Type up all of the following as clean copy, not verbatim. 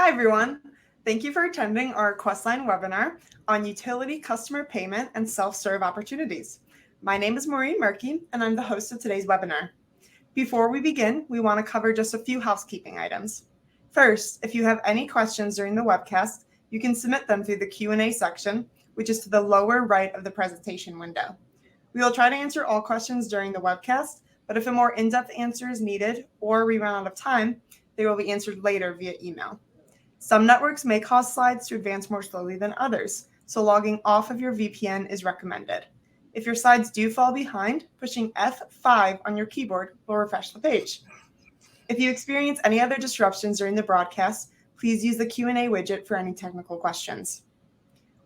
Hi, everyone. Thank you for attending our Questline webinar on utility customer payment and self-serve opportunities. My name is Maureen Murky, and I'm the host of today's webinar. Before we begin, we want to cover just a few housekeeping items. First, if you have any questions during the webcast, you can submit them through the Q&A section, which is to the lower right of the presentation window. We will try to answer all questions during the webcast, but if a more in-depth answer is needed or we run out of time, they will be answered later via email. Some networks may cause slides to advance more slowly than others, so logging off of your VPN is recommended. If your slides do fall behind, pushing F5 on your keyboard will refresh the page. If you experience any other disruptions during the broadcast, please use the Q&A widget for any technical questions.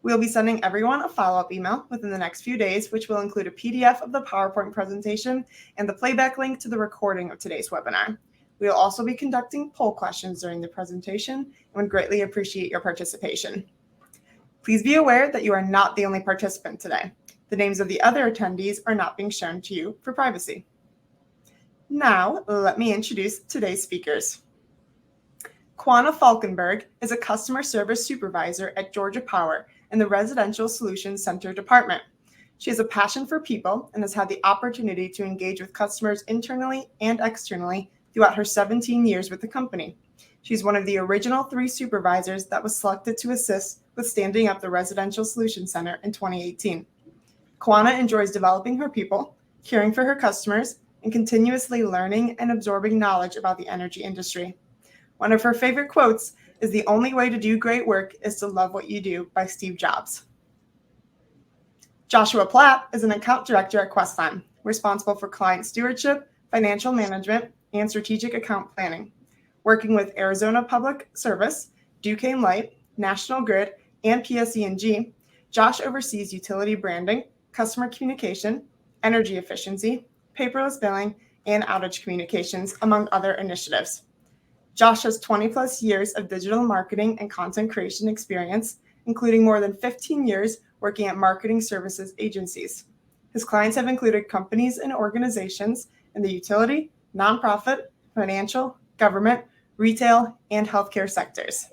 We'll be sending everyone a follow-up email within the next few days, which will include a PDF of the PowerPoint presentation and the playback link to the recording of today's webinar. We will also be conducting poll questions during the presentation and would greatly appreciate your participation. Please be aware that you are not the only participant today. The names of the other attendees are not being shown to you for privacy. Now, let me introduce today's speakers. Qwana Falkenberg is a customer service supervisor at Georgia Power in the Residential Solutions Center department. She has a passion for people and has had the opportunity to engage with customers internally and externally throughout her 17 years with the company. She's one of the original 3 supervisors that was selected to assist with standing up the Residential Solutions Center in 2018. Qwana enjoys developing her people, caring for her customers, and continuously learning and absorbing knowledge about the energy industry. One of her favorite quotes is, "The only way to do great work is to love what you do," by Steve Jobs. Joshua Platt is an account director at Questline, responsible for client stewardship, financial management, and strategic account planning. Working with Arizona Public Service, Duquesne Light, National Grid, and PSE&G, Josh oversees utility branding, customer communication, energy efficiency, paperless billing, and outage communications, among other initiatives. Josh has 20-plus years of digital marketing and content creation experience, including more than 15 years working at marketing services agencies. His clients have included companies and organizations in the utility, nonprofit, financial, government, retail, and healthcare sectors.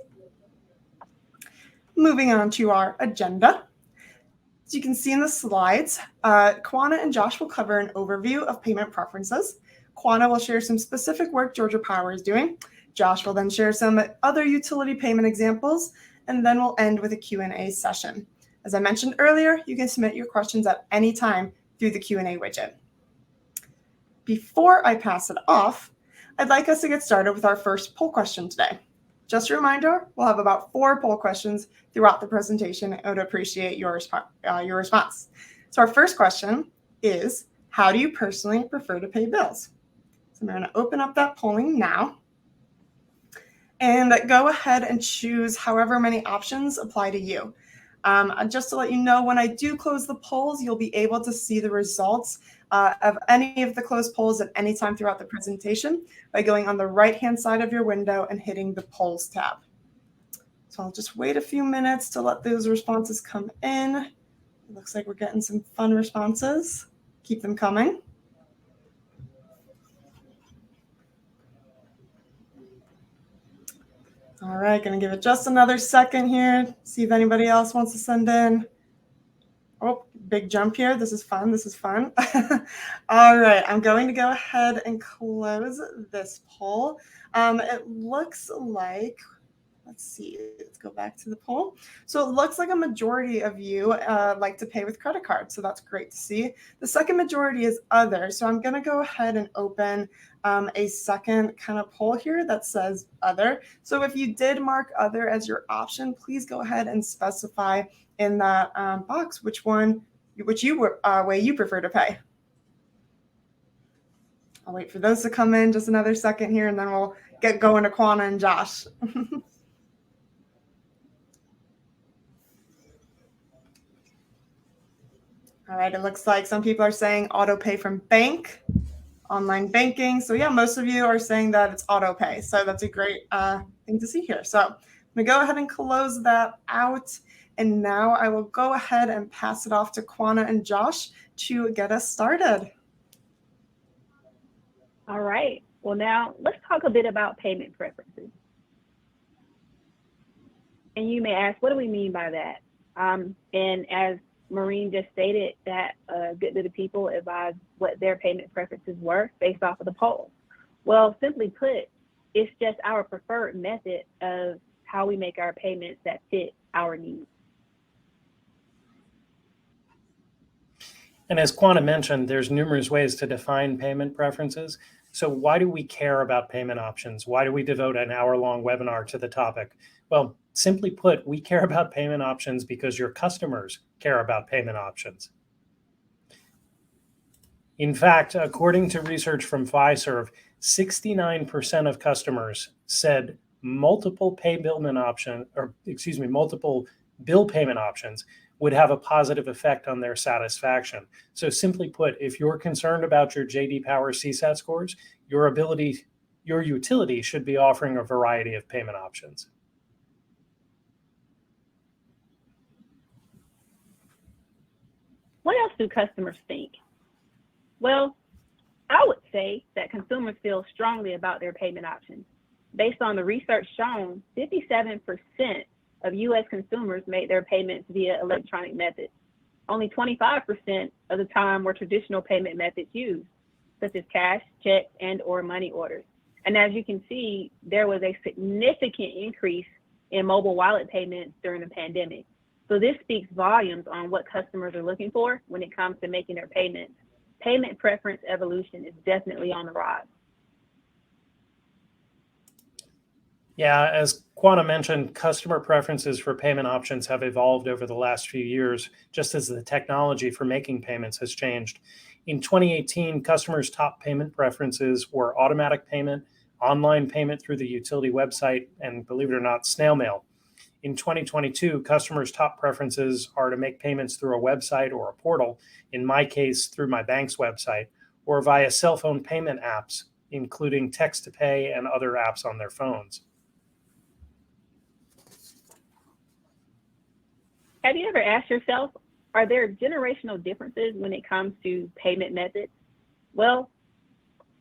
Moving on to our agenda. As you can see in the slides, Qwana and Josh will cover an overview of payment preferences. Qwana will share some specific work Georgia Power is doing. Josh will then share some other utility payment examples, and then we'll end with a Q&A session. As I mentioned earlier, you can submit your questions at any time through the Q&A widget. Before I pass it off, I'd like us to get started with our first poll question today. Just a reminder, we'll have about 4 poll questions throughout the presentation. I would appreciate your response. So our first question is, how do you personally prefer to pay bills? So I'm going to open up that polling now. And go ahead and choose however many options apply to you. Just to let you know, when I do close the polls, you'll be able to see the results of any of the closed polls at any time throughout the presentation by going on the right-hand side of your window and hitting the Polls tab. So I'll just wait a few minutes to let those responses come in. It looks like we're getting some fun responses. Keep them coming. All right, going to give it just another second here, see if anybody else wants to send in. Oh, big jump here. This is fun. This is fun. All right, I'm going to go ahead and close this poll. It looks like, let's see, let's go back to the poll. So it looks like a majority of you like to pay with credit cards, so that's great to see. The second majority is other, so I'm going to go ahead and open a second kind of poll here that says other. So if you did mark other as your option, please go ahead and specify in that box which way you prefer to pay. I'll wait for those to come in just another second here, and then we'll get going to Qwana and Josh. All right, it looks like some people are saying auto pay from bank, online banking. So yeah, most of you are saying that it's auto pay. So that's a great thing to see here. So I'm gonna go ahead and close that out. And now I will go ahead and pass it off to Qwana and Josh to get us started. All right. Well, now let's talk a bit about payment preferences. And you may ask, what do we mean by that? And as Maureen just stated, that a good bit of people advised what their payment preferences were based off of the poll. Well, simply put, it's just our preferred method of how we make our payments that fit our needs. And as Qwana mentioned, there's numerous ways to define payment preferences. So why do we care about payment options? Why do we devote an hour-long webinar to the topic? Well, simply put, we care about payment options because your customers care about payment options. In fact, according to research from Fiserv, 69% of customers said multiple bill payment options would have a positive effect on their satisfaction. So simply put, if you're concerned about your J.D. Power CSAT scores, your utility should be offering a variety of payment options. What else do customers think? Well, I would say that consumers feel strongly about their payment options. Based on the research shown, 57% of U.S. consumers made their payments via electronic methods. Only 25% of the time were traditional payment methods used, such as cash, checks, and/or money orders. And as you can see, there was a significant increase in mobile wallet payments during the pandemic. So this speaks volumes on what customers are looking for when it comes to making their payments. Payment preference evolution is definitely on the rise. Yeah, as Qwana mentioned, customer preferences for payment options have evolved over the last few years, just as the technology for making payments has changed. In 2018, customers' top payment preferences were automatic payment, online payment through the utility website, and believe it or not, snail mail. In 2022, customers' top preferences are to make payments through a website or a portal, in my case, through my bank's website, or via cell phone payment apps, including text to pay and other apps on their phones. Have you ever asked yourself, are there generational differences when it comes to payment methods? Well,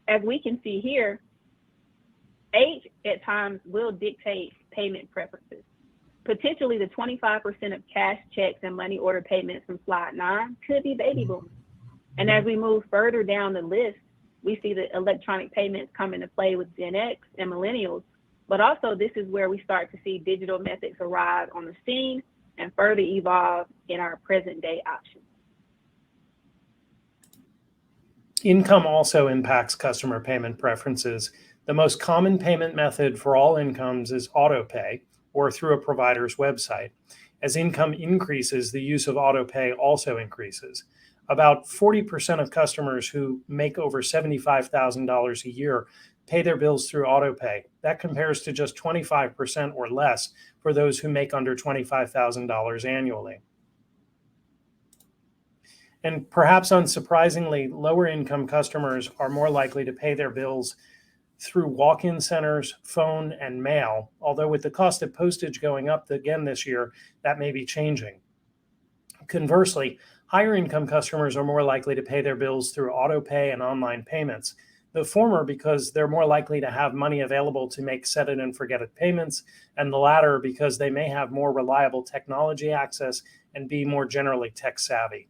as we can see here, age at times will dictate payment preferences. Potentially the 25% of cash, checks, and money order payments from slide 9 could be baby boomers. And as we move further down the list, we see that electronic payments come into play with Gen X and millennials, but also this is where we start to see digital methods arrive on the scene and further evolve in our present day options. Income also impacts customer payment preferences. The most common payment method for all incomes is autopay or through a provider's website. As income increases, the use of autopay also increases. About 40% of customers who make over $75,000 a year pay their bills through autopay. That compares to just 25% or less for those who make under $25,000 annually. And perhaps unsurprisingly, lower income customers are more likely to pay their bills through walk-in centers, phone, and mail, although with the cost of postage going up again this year, that may be changing. Conversely, higher income customers are more likely to pay their bills through autopay and online payments. The former because they're more likely to have money available to make set it and forget it payments, and the latter because they may have more reliable technology access and be more generally tech savvy.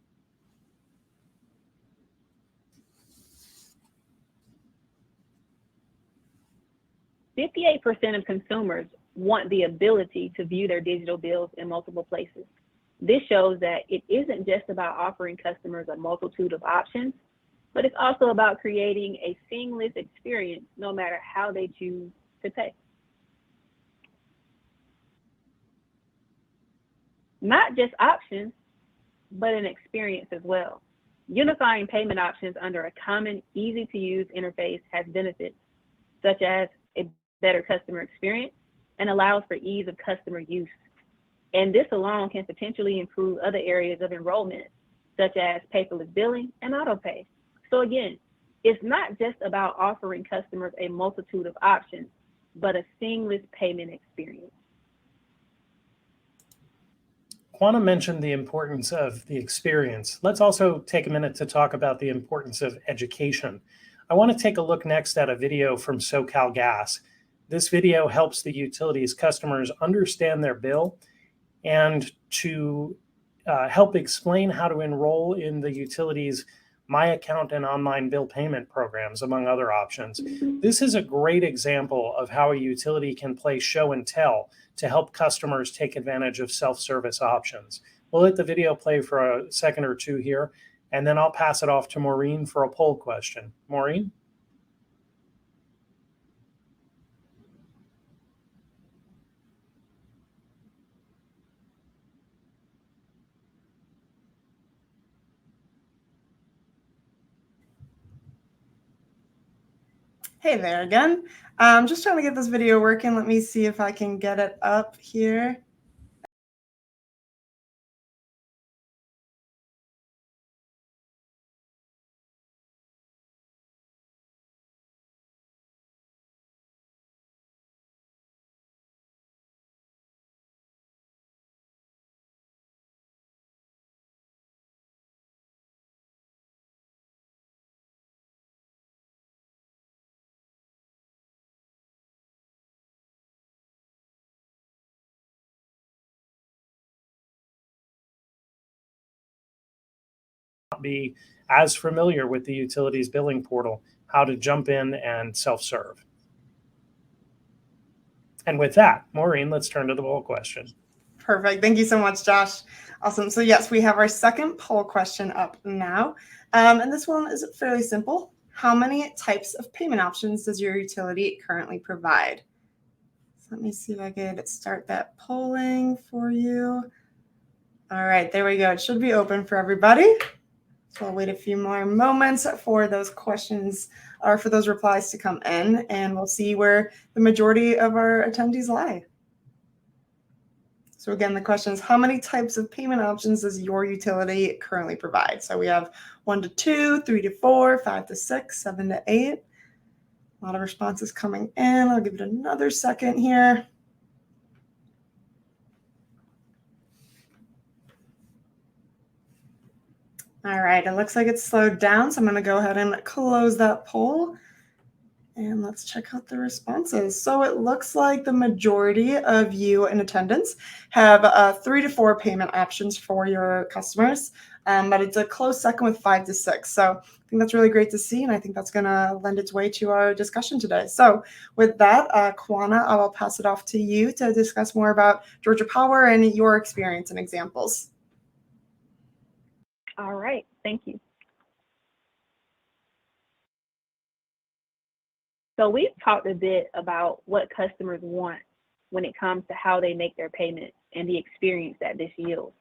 "58% of consumers want the ability to view their digital bills in multiple places. This shows that it isn't just about offering customers a multitude of options, but it's also about creating a seamless experience no matter how they choose to pay. Not just options, but an experience as well. Unifying payment options under a common, easy-to-use interface has benefits, such as a better customer experience and allows for ease of customer use. And this alone can potentially improve other areas of enrollment, such as paperless billing and autopay. So again, it's not just about offering customers a multitude of options, but a seamless payment experience." Qwana mentioned the importance of the experience. Let's also take a minute to talk about the importance of education. I want to take a look next at a video from SoCal Gas. This video helps the utilities customers understand their bill and to help explain how to enroll in the utilities My Account and online bill payment programs, among other options. This is a great example of how a utility can play show and tell to help customers take advantage of self-service options. We'll let the video play for a second or two here, and then I'll pass it off to Maureen for a poll question. Maureen? Hey there again. I'm just trying to get this video working. Let me see if I can get it up here. Be as familiar with the utilities billing portal, how to jump in and self-serve. And with that, Maureen, let's turn to the poll question. Perfect. Thank you so much, Josh. Awesome. So yes, we have our second poll question up now. And this one is fairly simple. How many types of payment options does your utility currently provide? So let me see if I could start that polling for you. All right, there we go. It should be open for everybody. So I'll wait a few more moments for those questions or for those replies to come in, and we'll see where the majority of our attendees lie. So again, the question is, how many types of payment options does your utility currently provide? So we have 1 to 2, 3 to 4, 5 to 6, 7 to 8. A lot of responses coming in. I'll give it another second here. All right, it looks like it's slowed down, so I'm going to go ahead and close that poll. And let's check out the responses. So it looks like the majority of you in attendance have 3 to 4 payment options for your customers, but it's a close second with 5 to 6. So I think that's really great to see, and I think that's going to lend its way to our discussion today. So with that, Qwana, I will pass it off to you to discuss more about Georgia Power and your experience and examples. All right, thank you. So we've talked a bit about what customers want when it comes to how they make their payment and the experience that this yields.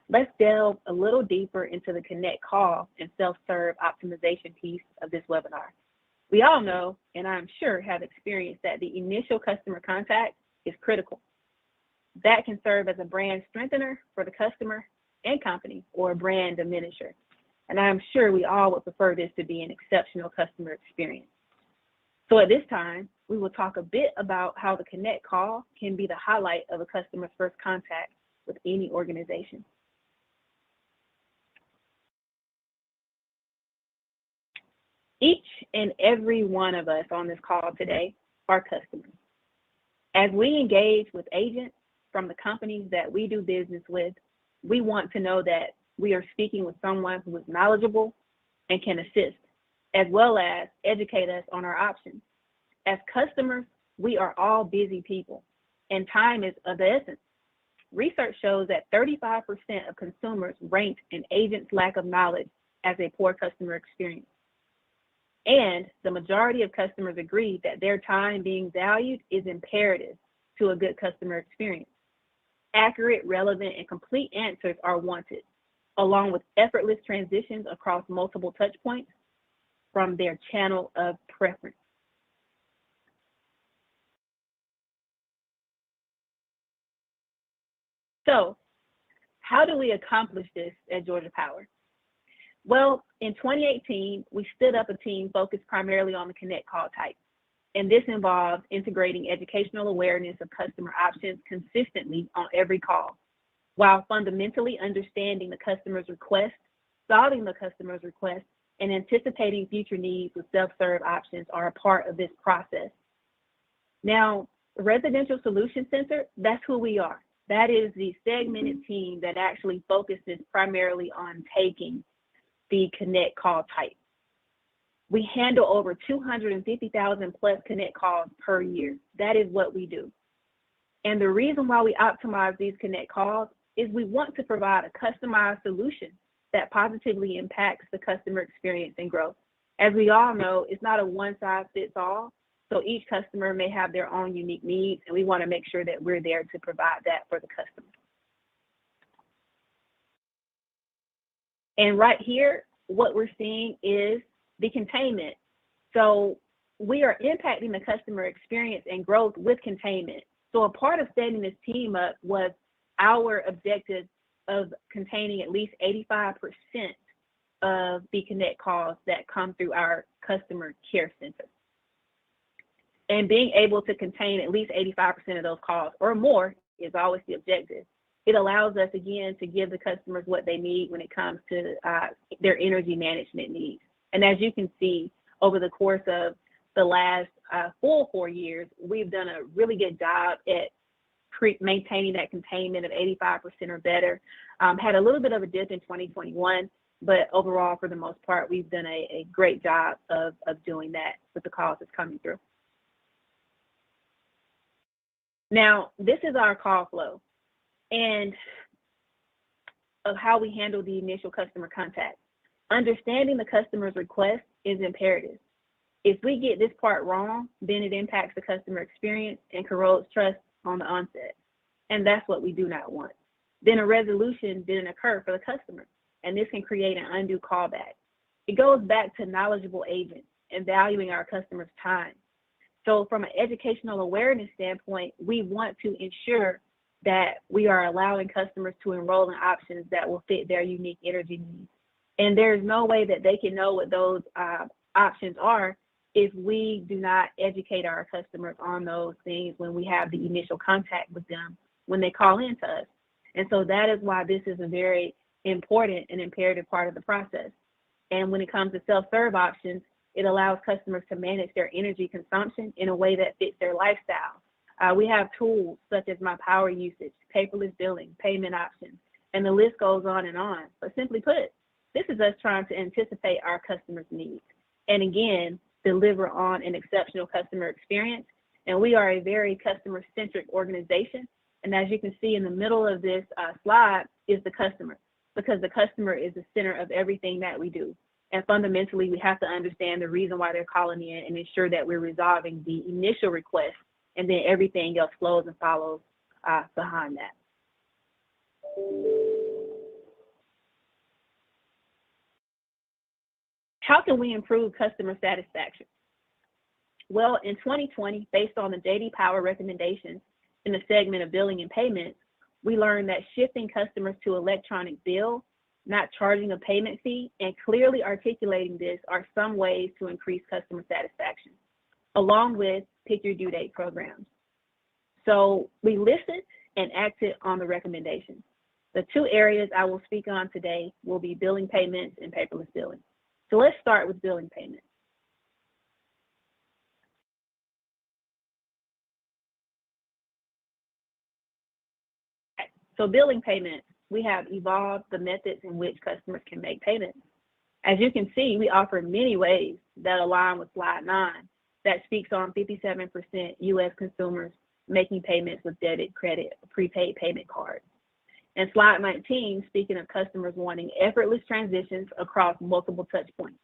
Let's delve a little deeper into the connect call and self-serve optimization piece of this webinar. We all know, and I'm sure have experienced, that the initial customer contact is critical. That can serve as a brand strengthener for the customer and company, or a brand diminisher. And I'm sure we all would prefer this to be an exceptional customer experience. So at this time, we will talk a bit about how the connect call can be the highlight of a customer's first contact with any organization. Each and every one of us on this call today are customers. As we engage with agents from the companies that we do business with, we want to know that we are speaking with someone who is knowledgeable and can assist, as well as educate us on our options. As customers, we are all busy people, and time is of the essence. Research shows that 35% of consumers rate an agent's lack of knowledge as a poor customer experience. And the majority of customers agree that their time being valued is imperative to a good customer experience. Accurate, relevant, and complete answers are wanted, along with effortless transitions across multiple touch points from their channel of preference. So, how do we accomplish this at Georgia Power? Well, in 2018, we stood up a team focused primarily on the connect call type. And this involved integrating educational awareness of customer options consistently on every call, while fundamentally understanding the customer's request, solving the customer's request, and anticipating future needs with self-serve options are a part of this process. Now, Residential Solution Center, that's who we are. That is the segmented team that actually focuses primarily on taking the connect call type. We handle over 250,000 plus connect calls per year. That is what we do. And the reason why we optimize these connect calls is we want to provide a customized solution that positively impacts the customer experience and growth. As we all know, it's not a one size fits all. So each customer may have their own unique needs, and we want to make sure that we're there to provide that for the customer. And right here, what we're seeing is the containment. So we are impacting the customer experience and growth with containment. So a part of setting this team up was our objective of containing at least 85% of the connect calls that come through our customer care center. And being able to contain at least 85% of those calls or more is always the objective. It allows us, again, to give the customers what they need when it comes to their energy management needs. And as you can see, over the course of the last full 4 years, we've done a really good job at maintaining that containment of 85% or better. Had a little bit of a dip in 2021, but overall, for the most part, we've done a great job of doing that with the calls that's coming through. Now, this is our call flow and of how we handle the initial customer contact. Understanding the customer's request is imperative. If we get this part wrong, then it impacts the customer experience and corrodes trust on the onset. And that's what we do not want. Then a resolution didn't occur for the customer, and this can create an undue callback. It goes back to knowledgeable agents and valuing our customers' time. So from an educational awareness standpoint, we want to ensure that we are allowing customers to enroll in options that will fit their unique energy needs. And there's no way that they can know what those options are if we do not educate our customers on those things when we have the initial contact with them when they call in to us. And so that is why this is a very important and imperative part of the process. And when it comes to self-serve options, it allows customers to manage their energy consumption in a way that fits their lifestyle. We have tools such as my power usage, paperless billing, payment options, and the list goes on and on. But simply put, this is us trying to anticipate our customers' needs and again, deliver on an exceptional customer experience. And we are a very customer-centric organization. And as you can see in the middle of this slide is the customer, because the customer is the center of everything that we do. And fundamentally, we have to understand the reason why they're calling in and ensure that we're resolving the initial request, and then everything else flows and follows behind that. How can we improve customer satisfaction? Well, in 2020, based on the J.D. Power recommendations in the segment of billing and payments, we learned that shifting customers to electronic bill, not charging a payment fee, and clearly articulating this are some ways to increase customer satisfaction, along with pick your due date programs. So we listened and acted on the recommendations. The two areas I will speak on today will be billing payments and paperless billing. So let's start with billing payments. Okay. So billing payments, we have evolved the methods in which customers can make payments. As you can see, we offer many ways that align with slide 9 that speaks on 57% U.S. consumers making payments with debit, credit, prepaid payment cards. And slide 19, speaking of customers wanting effortless transitions across multiple touch points.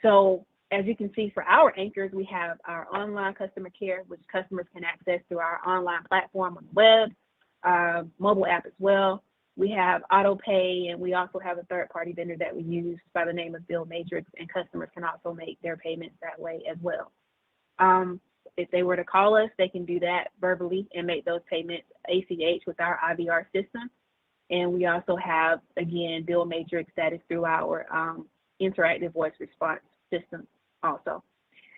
So as you can see, for our anchors, we have our online customer care, which customers can access through our online platform on the web, mobile app as well. We have auto pay, and we also have a third-party vendor that we use by the name of Bill Matrix, and customers can also make their payments that way as well. If they were to call us, they can do that verbally and make those payments ACH with our IVR system. And we also have, again, Bill Matrix that is through our interactive voice response system also.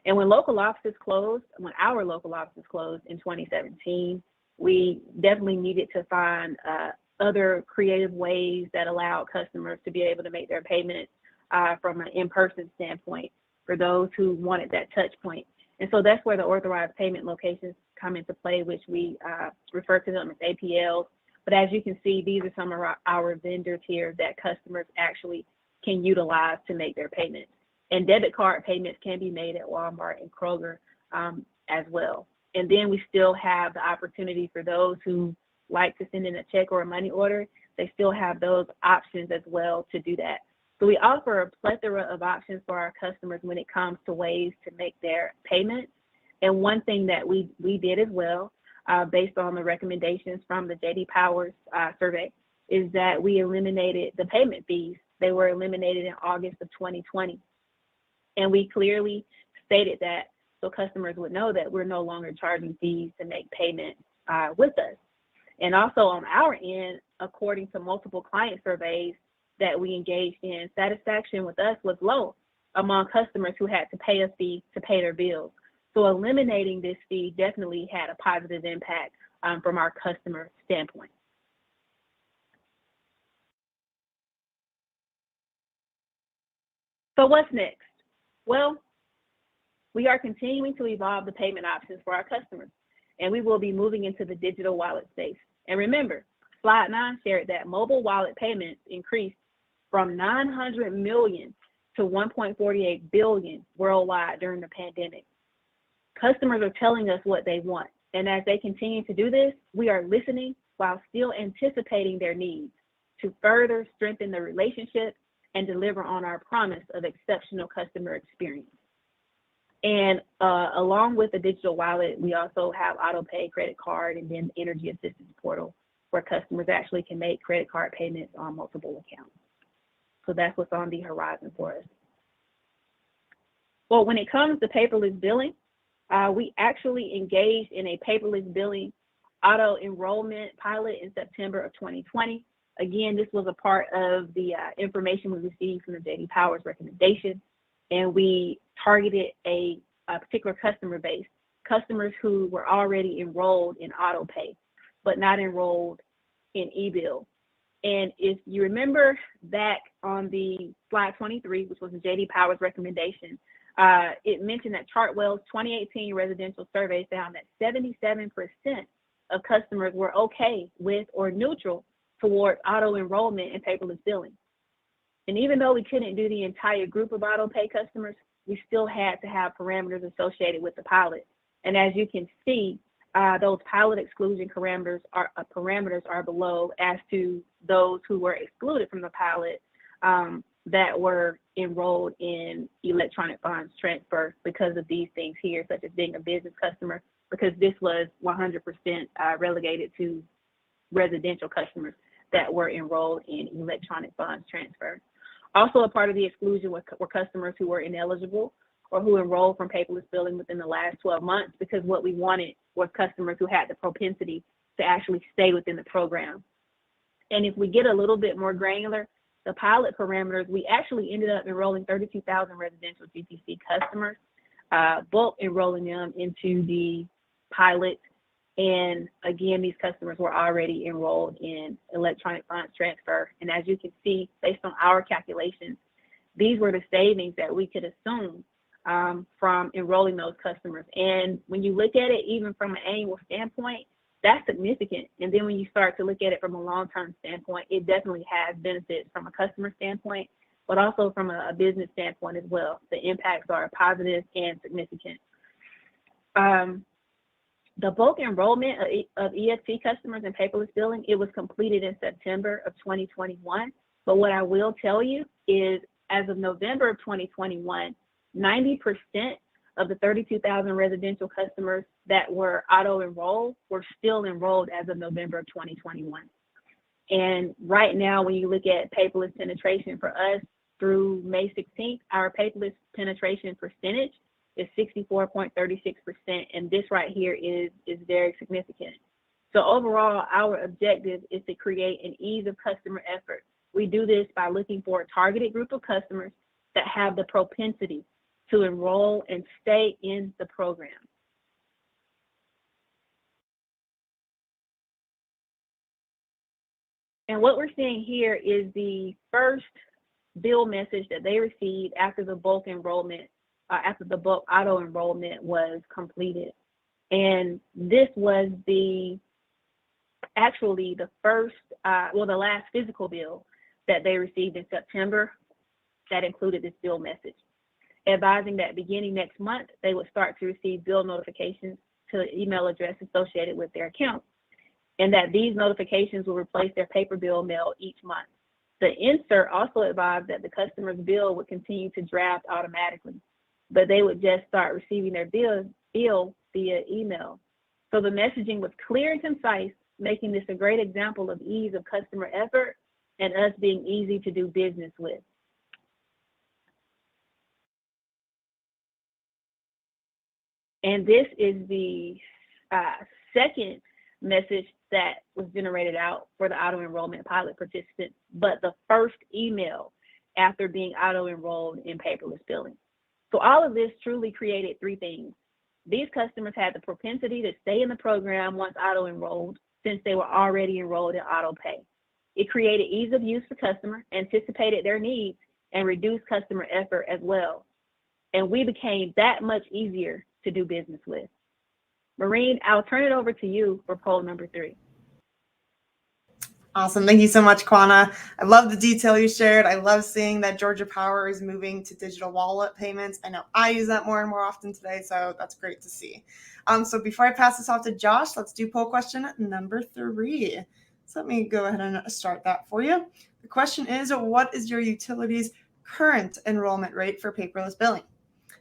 And when local offices closed, when our local offices closed in 2017, we definitely needed to find other creative ways that allow customers to be able to make their payments from an in-person standpoint for those who wanted that touch point. And so that's where the authorized payment locations come into play, which we refer to them as APLs. But as you can see, these are some of our vendors here that customers actually can utilize to make their payments. And debit card payments can be made at Walmart and Kroger as well. And then we still have the opportunity for those who like to send in a check or a money order. They still have those options as well to do that. So we offer a plethora of options for our customers when it comes to ways to make their payments. And one thing that we did as well, based on the recommendations from the J.D. Powers survey, is that we eliminated the payment fees. They were eliminated in August of 2020. And we clearly stated that so customers would know that we're no longer charging fees to make payments with us. And also on our end, according to multiple client surveys that we engaged in, satisfaction with us was low among customers who had to pay a fee to pay their bills. So eliminating this fee definitely had a positive impact from our customer standpoint. So what's next? Well, we are continuing to evolve the payment options for our customers, and we will be moving into the digital wallet space. And remember, slide 9 shared that mobile wallet payments increased from 900 million to 1.48 billion worldwide during the pandemic. Customers are telling us what they want, and as they continue to do this, we are listening while still anticipating their needs to further strengthen the relationship and deliver on our promise of exceptional customer experience. And along with the digital wallet, we also have auto pay, credit card, and then energy assistance portal where customers actually can make credit card payments on multiple accounts. So that's what's on the horizon for us. Well, when it comes to paperless billing, we actually engaged in a paperless billing auto enrollment pilot in September of 2020. Again, this was a part of the information we received from the J.D. Powers recommendation, and we targeted a particular customer base, customers who were already enrolled in auto pay, but not enrolled in e-bill. And if you remember back on the slide 23, which was the J.D. Powers recommendation, it mentioned that Chartwell's 2018 residential survey found that 77% of customers were okay with or neutral towards auto enrollment and paperless billing. And even though we couldn't do the entire group of auto pay customers, we still had to have parameters associated with the pilot. And as you can see, those pilot exclusion parameters are below as to those who were excluded from the pilot that were enrolled in electronic funds transfer because of these things here, such as being a business customer, because this was 100% relegated to residential customers that were enrolled in electronic funds transfer. Also a part of the exclusion were customers who were ineligible or who enrolled from paperless billing within the last 12 months, because what we wanted was customers who had the propensity to actually stay within the program. And if we get a little bit more granular, the pilot parameters, we actually ended up enrolling 32,000 residential GTC customers, bulk enrolling them into the pilot. And again, these customers were already enrolled in electronic funds transfer. And as you can see, based on our calculations, these were the savings that we could assume from enrolling those customers. And when you look at it, even from an annual standpoint, that's significant. And then when you start to look at it from a long-term standpoint, it definitely has benefits from a customer standpoint, but also from a business standpoint as well. The impacts are positive and significant. The bulk enrollment of EFT customers in paperless billing, it was completed in September of 2021. But what I will tell you is, as of November of 2021, 90% of the 32,000 residential customers that were auto-enrolled were still enrolled as of November of 2021. And right now, when you look at paperless penetration for us through May 16th, our paperless penetration percentage is 64.36%, and this right here is very significant. So overall, our objective is to create an ease of customer effort. We do this by looking for a targeted group of customers that have the propensity to enroll and stay in the program. And what we're seeing here is the first bill message that they received after the bulk enrollment after the bulk auto enrollment was completed. And this was actually the first, the last physical bill that they received in September that included this bill message, advising that beginning next month, they would start to receive bill notifications to the email address associated with their account, and that these notifications will replace their paper bill mail each month. The insert also advised that the customer's bill would continue to draft automatically, but they would just start receiving their bill via email. So the messaging was clear and concise, making this a great example of ease of customer effort and us being easy to do business with. And this is the second message that was generated out for the auto enrollment pilot participants, but the first email after being auto enrolled in paperless billing. So all of this truly created three things. These customers had the propensity to stay in the program once auto enrolled, since they were already enrolled in auto pay. It created ease of use for customers, anticipated their needs, and reduced customer effort as well. And we became that much easier to do business with. Maureen, I'll turn it over to you for poll number 3. Awesome. Thank you so much, Qwana. I love the detail you shared. I love seeing that Georgia Power is moving to digital wallet payments. I know I use that more and more often today, so that's great to see. So before I pass this off to Josh, let's do poll question number 3. So let me go ahead and start that for you. The question is, what is your utility's current enrollment rate for paperless billing?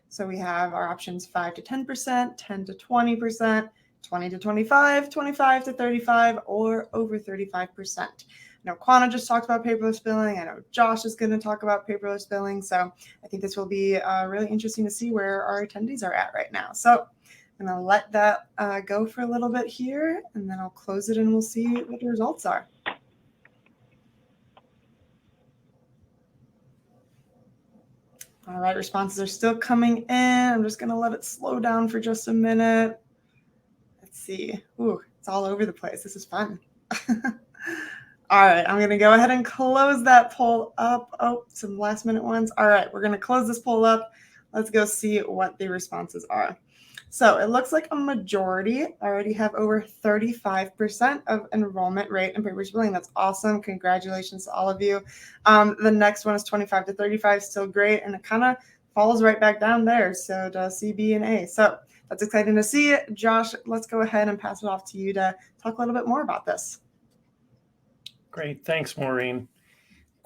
So we have our options 5 to 10%, 10 to 20%, 20 to 25, 25 to 35, or over 35%. Now, Qwana just talked about paperless billing. I know Josh is going to talk about paperless billing. So I think this will be really interesting to see where our attendees are at right now. So I'm going to let that go for a little bit here, and then I'll close it and we'll see what the results are. All right, responses are still coming in. I'm just going to let it slow down for just a minute. Let's see. Ooh, it's all over the place. This is fun. All right, I'm going to go ahead and close that poll up. Oh, some last minute ones. All right, we're going to close this poll up. Let's go see what the responses are. So it looks like a majority already have over 35% of enrollment rate in paperless billing. That's awesome. Congratulations to all of you. The next one is 25 to 35, still great. And it kind of falls right back down there. So to C, B, and A. So that's exciting to see. Josh, let's go ahead and pass it off to you to talk a little bit more about this. Great. Thanks, Maureen.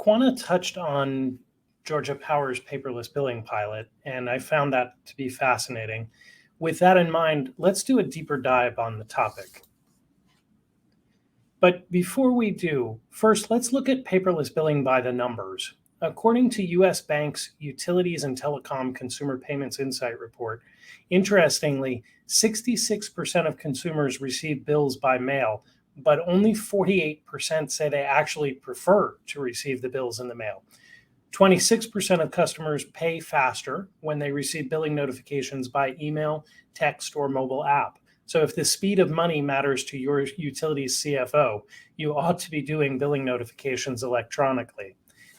Qwana touched on Georgia Power's paperless billing pilot, and I found that to be fascinating. With that in mind, let's do a deeper dive on the topic. But before we do, first let's look at paperless billing by the numbers. According to U.S. Bank's Utilities and Telecom Consumer Payments Insight Report, interestingly, 66% of consumers receive bills by mail, but only 48% say they actually prefer to receive the bills in the mail. 26% of customers pay faster when they receive billing notifications by email, text, or mobile app. So if the speed of money matters to your utility's CFO, you ought to be doing billing notifications electronically.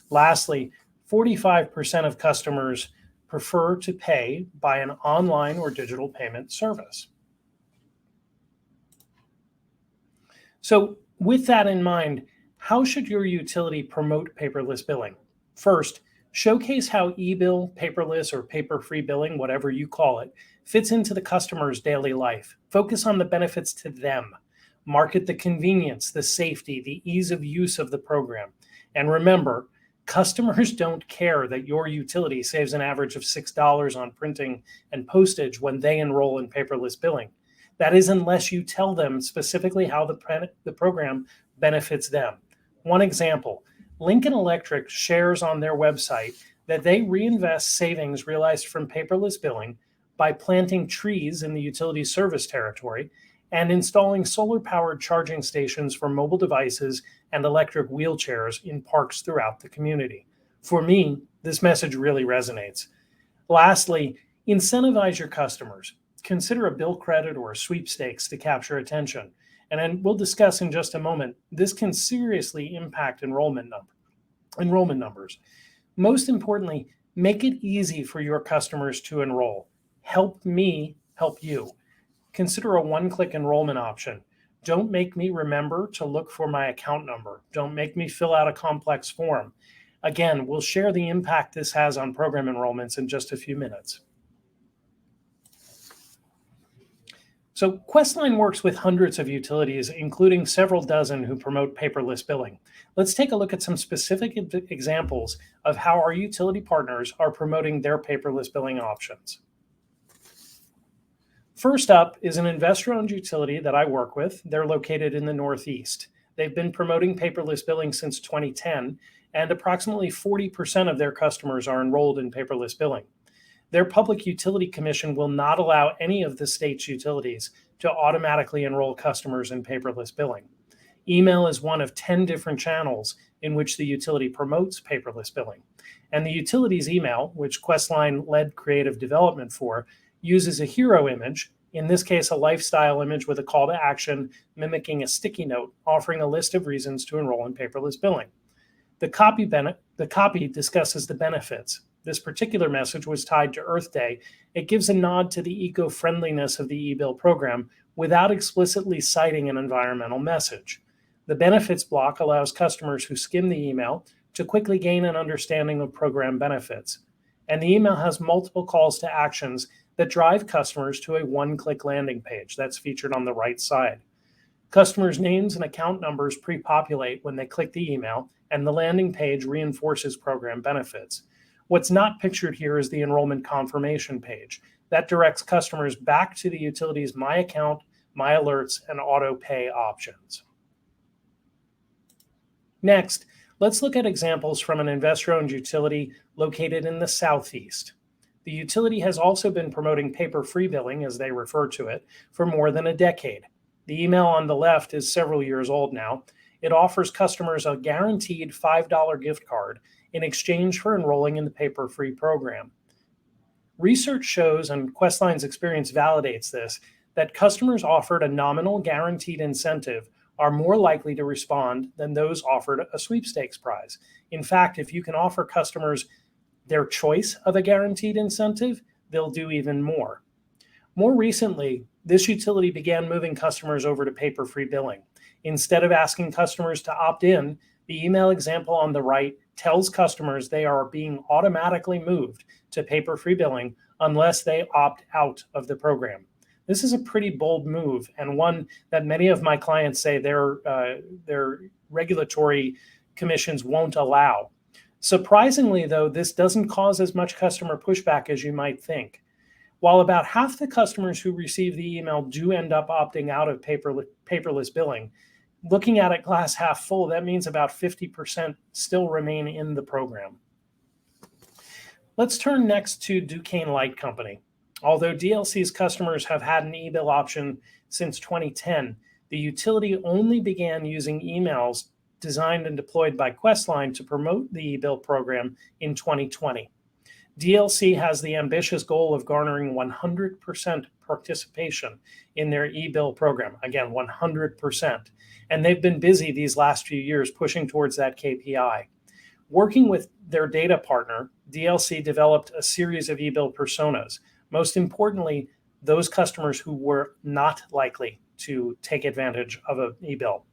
Lastly, 45% of customers prefer to pay by an online or digital payment service. So with that in mind, how should your utility promote paperless billing? First, showcase how e-bill, paperless, or paper-free billing, whatever you call it, fits into the customer's daily life. Focus on the benefits to them. Market the convenience, the safety, the ease of use of the program. And remember, customers don't care that your utility saves an average of $6 on printing and postage when they enroll in paperless billing. That is unless you tell them specifically how the program benefits them. One example, Lincoln Electric shares on their website that they reinvest savings realized from paperless billing by planting trees in the utility service territory and installing solar-powered charging stations for mobile devices and electric wheelchairs in parks throughout the community. For me, this message really resonates. Lastly, incentivize your customers. Consider a bill credit or a sweepstakes to capture attention. And then we'll discuss in just a moment, this can seriously impact enrollment numbers. Most importantly, Make it easy for your customers to enroll. Help me help you. Consider a one-click enrollment option. Don't make me remember to look for my account number. Don't make me fill out a complex form. Again, we'll share the impact this has on program enrollments in just a few minutes. So Questline works with hundreds of utilities, including several dozen who promote paperless billing. Let's take a look at some specific examples of how our utility partners are promoting their paperless billing options. First up is an investor-owned utility that I work with. They're located in the Northeast. They've been promoting paperless billing since 2010, and approximately 40% of their customers are enrolled in paperless billing. Their Public Utility Commission will not allow any of the state's utilities to automatically enroll customers in paperless billing. Email is one of 10 different channels in which the utility promotes paperless billing. And the utility's email, which Questline led creative development for, uses a hero image, in this case a lifestyle image with a call to action mimicking a sticky note, offering a list of reasons to enroll in paperless billing. The copy discusses the benefits. This particular message was tied to Earth Day. It gives a nod to the eco-friendliness of the e-bill program without explicitly citing an environmental message. The benefits block allows customers who skim the email to quickly gain an understanding of program benefits. And the email has multiple calls to actions that drive customers to a one-click landing page that's featured on the right side. Customers' names and account numbers pre-populate when they click the email, and the landing page reinforces program benefits. What's not pictured here is the enrollment confirmation page. That directs customers back to the utility's My Account, My Alerts, and Auto Pay options. Next, let's look at examples from an investor-owned utility located in the Southeast. The utility has also been promoting paper-free billing, as they refer to it, for more than a decade. The email on the left is several years old now. It offers customers a guaranteed $5 gift card in exchange for enrolling in the paper-free program. Research shows, and Questline's experience validates this, that customers offered a nominal guaranteed incentive are more likely to respond than those offered a sweepstakes prize. In fact, if you can offer customers their choice of a guaranteed incentive, they'll do even more. More recently, this utility began moving customers over to paper-free billing. Instead of asking customers to opt in, the email example on the right tells customers they are being automatically moved to paper-free billing unless they opt out of the program. This is a pretty bold move, and one that many of my clients say their regulatory commissions won't allow. Surprisingly, though, this doesn't cause as much customer pushback as you might think. While about half the customers who receive the email do end up opting out of paperless billing, looking at it glass half full, that means about 50% still remain in the program. Let's turn next to Duquesne Light Company. Although DLC's customers have had an e-bill option since 2010, the utility only began using emails designed and deployed by Questline to promote the e-bill program in 2020. DLC has the ambitious goal of garnering 100% participation in their e-bill program. Again, 100%. And they've been busy these last few years pushing towards that KPI. Working with their data partner, DLC developed a series of e-bill personas. Most importantly, those customers who were not likely to take advantage of an e-bill.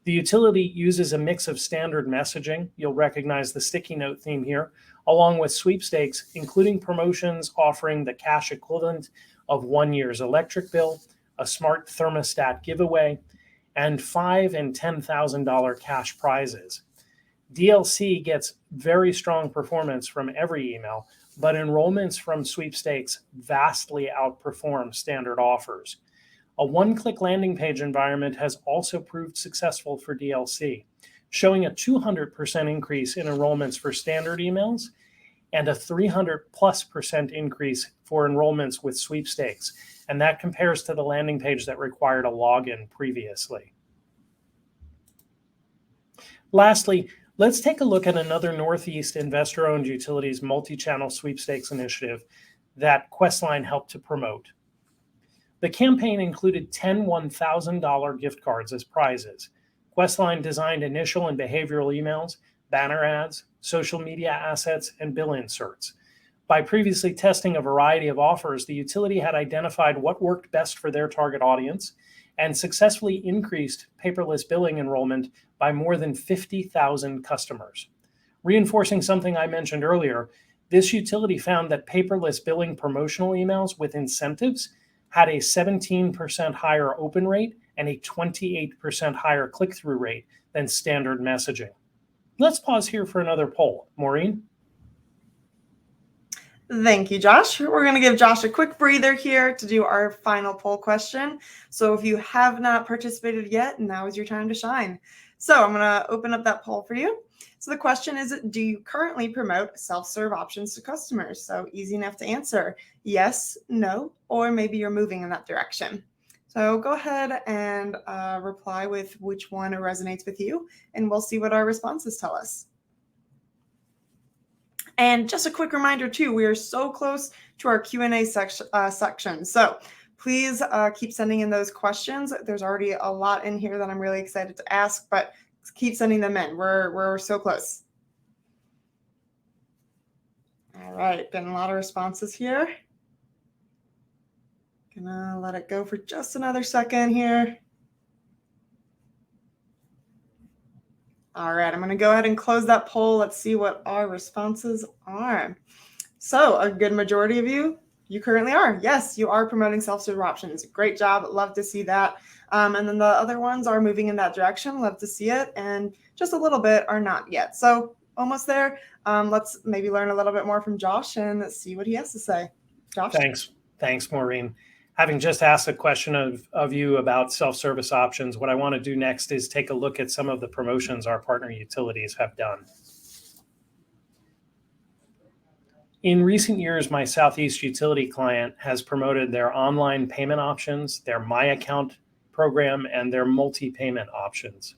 The utility uses a mix of standard messaging. You'll recognize the sticky note theme here, along with sweepstakes, including promotions offering the cash equivalent of 1 year's electric bill, a smart thermostat giveaway, and $5,000 and $10,000 cash prizes. DLC gets very strong performance from every email, but enrollments from sweepstakes vastly outperform standard offers. A one-click landing page environment has also proved successful for DLC, showing a 200% increase in enrollments for standard emails and a 300+% increase for enrollments with sweepstakes. And that compares to the landing page that required a login previously. Lastly, let's take a look at another Northeast investor-owned utilities multi-channel sweepstakes initiative that Questline helped to promote. The campaign included 10 $1,000 gift cards as prizes. Questline designed initial and behavioral emails, banner ads, social media assets, and bill inserts. By previously testing a variety of offers, the utility had identified what worked best for their target audience and successfully increased paperless billing enrollment by more than 50,000 customers. Reinforcing something I mentioned earlier, this utility found that paperless billing promotional emails with incentives had a 17% higher open rate and a 28% higher click-through rate than standard messaging. Let's pause here for another poll. Maureen? Thank you, Josh. We're going to give Josh a quick breather here to do our final poll question. So if you have not participated yet, now is your time to shine. So I'm going to open up that poll for you. So the question is, do you currently promote self-serve options to customers? So easy enough to answer. Yes, no, or maybe you're moving in that direction. So go ahead and reply with which one resonates with you, and we'll see what our responses tell us. And just a quick reminder too, we are so close to our Q&A section. So please keep sending in those questions. There's already a lot in here that I'm really excited to ask, but keep sending them in. We're so close. All right, been a lot of responses here. Gonna let it go for just another second here. All right, I'm going to go ahead and close that poll. Let's see what our responses are. So a good majority of you currently are. Yes, you are promoting self-serve options. Great job. Love to see that. And then the other ones are moving in that direction. Love to see it. And just a little bit are not yet. So almost there. Let's maybe learn a little bit more from Josh and see what he has to say. Josh? Thanks, Maureen. Having just asked a question of you about self-service options, what I want to do next is take a look at some of the promotions our partner utilities have done. In recent years, my Southeast utility client has promoted their online payment options, their My Account program, and their multi-payment options.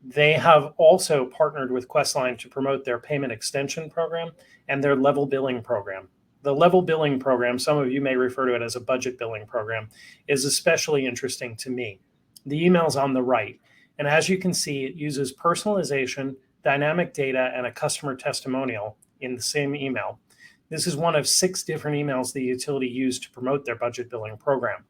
They have also partnered with Questline to promote their payment extension program and their level billing program. The level billing program, some of you may refer to it as a budget billing program, is especially interesting to me. The email's on the right, and as you can see, it uses personalization, dynamic data, and a customer testimonial in the same email. This is one of 6 different emails the utility used to promote their budget billing program.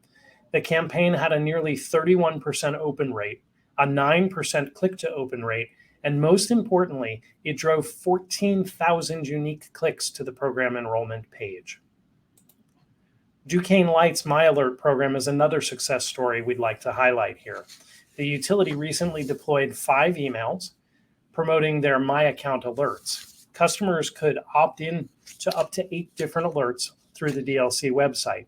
The campaign had a nearly 31% open rate, a 9% click-to-open rate, and most importantly, it drove 14,000 unique clicks to the program enrollment page. Duquesne Light's My Alert program is another success story we'd like to highlight here. The utility recently deployed 5 emails promoting their My Account alerts. Customers could opt in to up to 8 different alerts through the DLC website.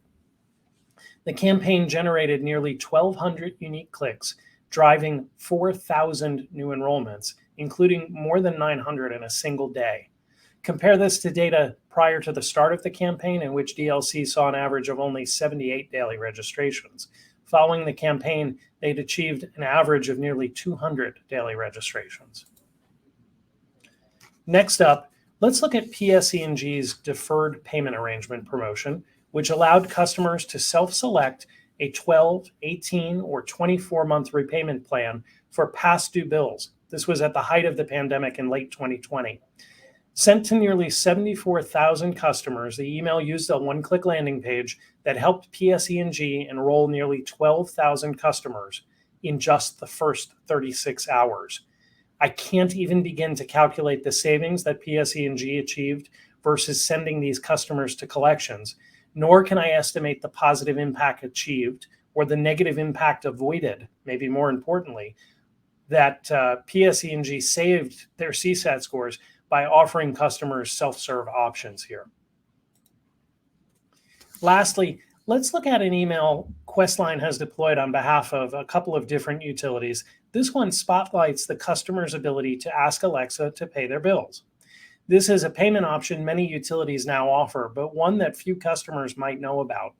The campaign generated nearly 1,200 unique clicks, driving 4,000 new enrollments, including more than 900 in a single day. Compare this to data prior to the start of the campaign, in which DLC saw an average of only 78 daily registrations. Following the campaign, they'd achieved an average of nearly 200 daily registrations. Next up, let's look at PSE&G's Deferred payment arrangement promotion, which allowed customers to self-select a 12, 18, or 24-month repayment plan for past due bills. This was at the height of the pandemic in late 2020. Sent to nearly 74,000 customers, the email used a one-click landing page that helped PSE&G enroll nearly 12,000 customers in just the first 36 hours. I can't even begin to calculate the savings that PSE&G achieved versus sending these customers to collections, nor can I estimate the positive impact achieved or the negative impact avoided, maybe more importantly, that PSE&G saved their CSAT scores by offering customers self-serve options here. Lastly, let's look at an email Questline has deployed on behalf of a couple of different utilities. This one spotlights the customer's ability to ask Alexa to pay their bills. This is a payment option many utilities now offer, but one that few customers might know about.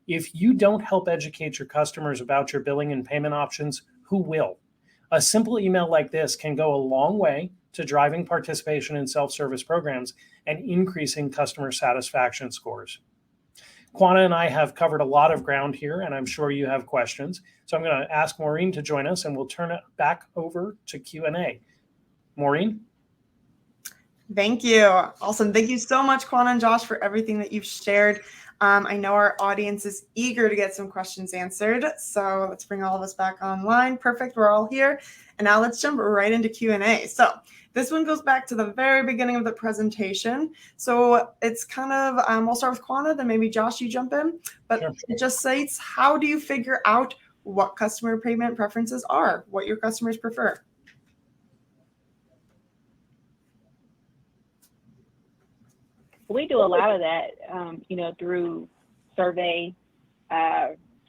If you don't help educate your customers about your billing and payment options, who will? A simple email like this can go a long way to driving participation in self-service programs and increasing customer satisfaction scores. Qwana and I have covered a lot of ground here, and I'm sure you have questions. So I'm going to ask Maureen to join us, and we'll turn it back over to Q&A. Maureen? Thank you. Awesome. Thank you so much, Qwana and Josh, for everything that you've shared. I know our audience is eager to get some questions answered, so let's bring all of us back online. Perfect. We're all here. And now let's jump right into Q&A. So this one goes back to the very beginning of the presentation. So it's kind of, we'll start with Qwana, then maybe Josh, you jump in. But Sure. It just states, how do you figure out what customer payment preferences are, what your customers prefer? We do a lot of that, through survey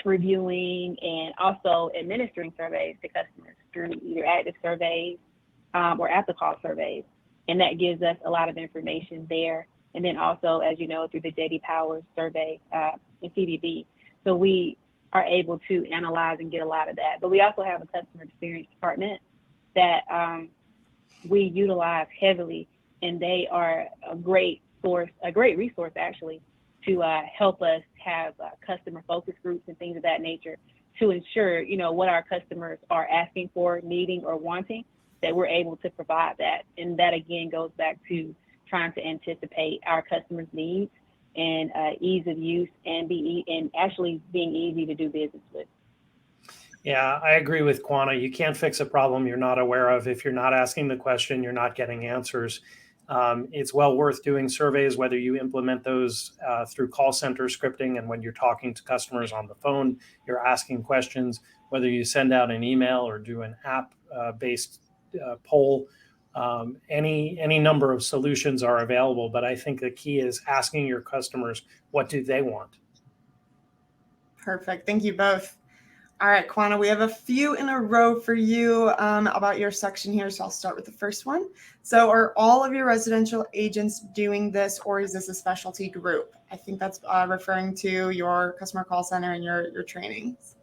reviewing and also administering surveys to customers through either active surveys or at the call surveys. And that gives us a lot of information there. And then also, as you know, through the J.D. Power survey and CDB. So we are able to analyze and get a lot of that. But we also have a customer experience department that we utilize heavily, and they are a great resource actually, to help us have customer focus groups and things of that nature to ensure, what our customers are asking for, needing, or wanting, that we're able to provide that. And that again goes back to trying to anticipate our customers' needs and ease of use and actually being easy to do business with. Yeah, I agree with Qwana. You can't fix a problem you're not aware of. If you're not asking the question, you're not getting answers. It's well worth doing surveys, whether you implement those through call center scripting, and when you're talking to customers on the phone, you're asking questions, whether you send out an email or do an app-based poll. Any number of solutions are available, but I think the key is asking your customers, what do they want? Perfect. Thank you both. All right, Qwana, we have a few in a row for you about your section here, so I'll start with the first one. So are all of your residential agents doing this, or is this a specialty group? I think that's referring to your customer call center and your trainings.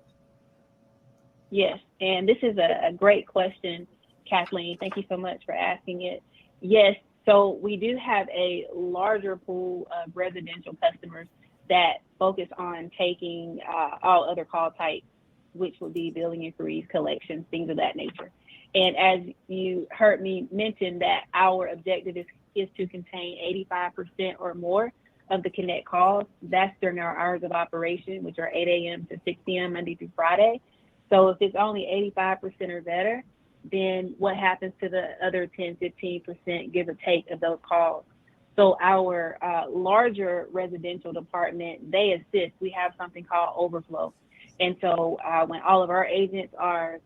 Yes, and this is a great question, Kathleen. Thank you so much for asking it. Yes, so we do have a larger pool of residential customers that focus on taking all other call types, which would be billing inquiries, collections, things of that nature. And as you heard me mention, that our objective is to contain 85% or more of the connect calls. That's during our hours of operation, which are 8 a.m. to 6 p.m. Monday through Friday. So if it's only 85% or better, then what happens to the other 10, 15%, give or take, of those calls? So our larger residential department, they assist. We have something called overflow. And so when all of our agents are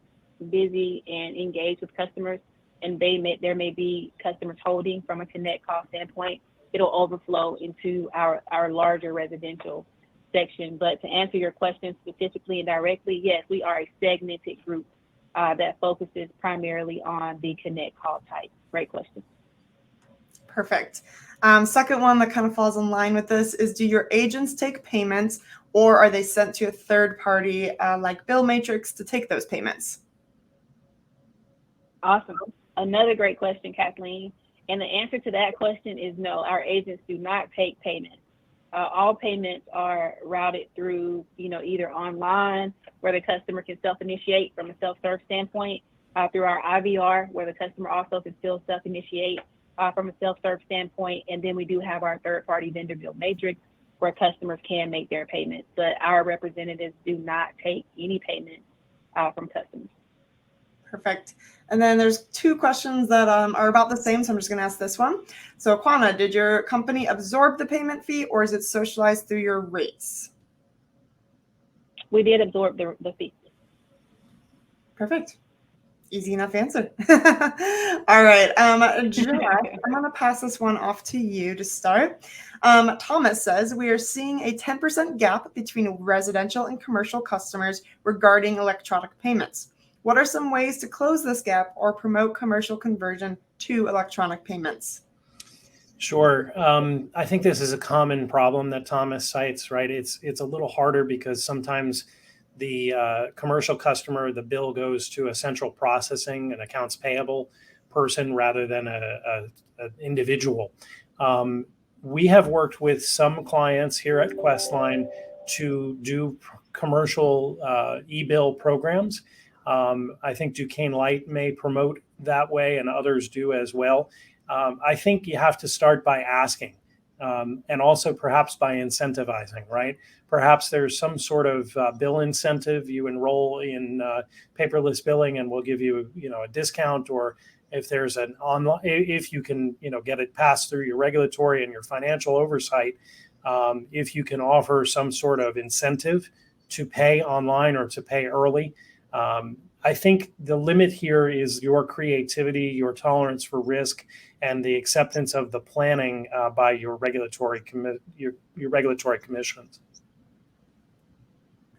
busy and engaged with customers, and there may be customers holding from a connect call standpoint, it'll overflow into our larger residential section. But to answer your question specifically and directly, yes, we are a segmented group that focuses primarily on the connect call type. Great question. Perfect. Second one that kind of falls in line with this is, do your agents take payments, or are they sent to a third party like Bill Matrix to take those payments? Awesome. Another great question, Kathleen. And the answer to that question is no, our agents do not take payments. All payments are routed through, either online, where the customer can self-initiate from a self-serve standpoint, through our IVR, where the customer also can still self-initiate from a self-serve standpoint. And then we do have our third-party vendor Bill Matrix, where customers can make their payments, but our representatives do not take any payments from customers. Perfect. And then there's two questions that are about the same, so I'm just going to ask this one. So Qwana, did your company absorb the payment fee, or is it socialized through your rates? We did absorb the fee. Perfect. Easy enough answer. All right, Josh, I'm going to pass this one off to you to start. Thomas says, we are seeing a 10% gap between residential and commercial customers regarding electronic payments. What are some ways to close this gap or promote commercial conversion to electronic payments? Sure. I think this is a common problem that Thomas cites, right? It's a little harder because sometimes the commercial customer, the bill goes to a central processing, an accounts payable person rather than an individual. We have worked with some clients here at Questline to do commercial e-bill programs. I think Duquesne Light may promote that way, and others do as well. I think you have to start by asking, and also perhaps by incentivizing, right? Perhaps there's some sort of bill incentive. You enroll in paperless billing, and we'll give you, a discount. Or if there's an online, if you can, get it passed through your regulatory and your financial oversight, if you can offer some sort of incentive to pay online or to pay early. I think the limit here is your creativity, your tolerance for risk, and the acceptance of the planning by your regulatory commissions.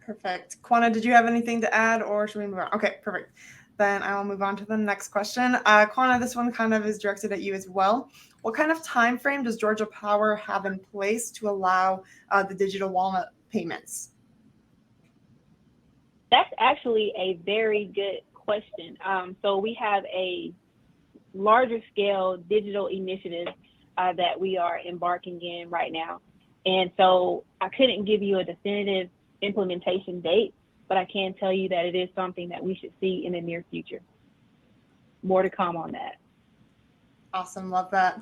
Perfect. Qwana, did you have anything to add, or should we move on? Okay, perfect. Then I will move on to the next question. Qwana, this one kind of is directed at you as well. What kind of time frame does Georgia Power have in place to allow the digital wallet payments? That's actually a very good question. So we have a larger scale digital initiative that we are embarking in right now. And so I couldn't give you a definitive implementation date, but I can tell you that it is something that we should see in the near future. More to come on that. Awesome. Love that.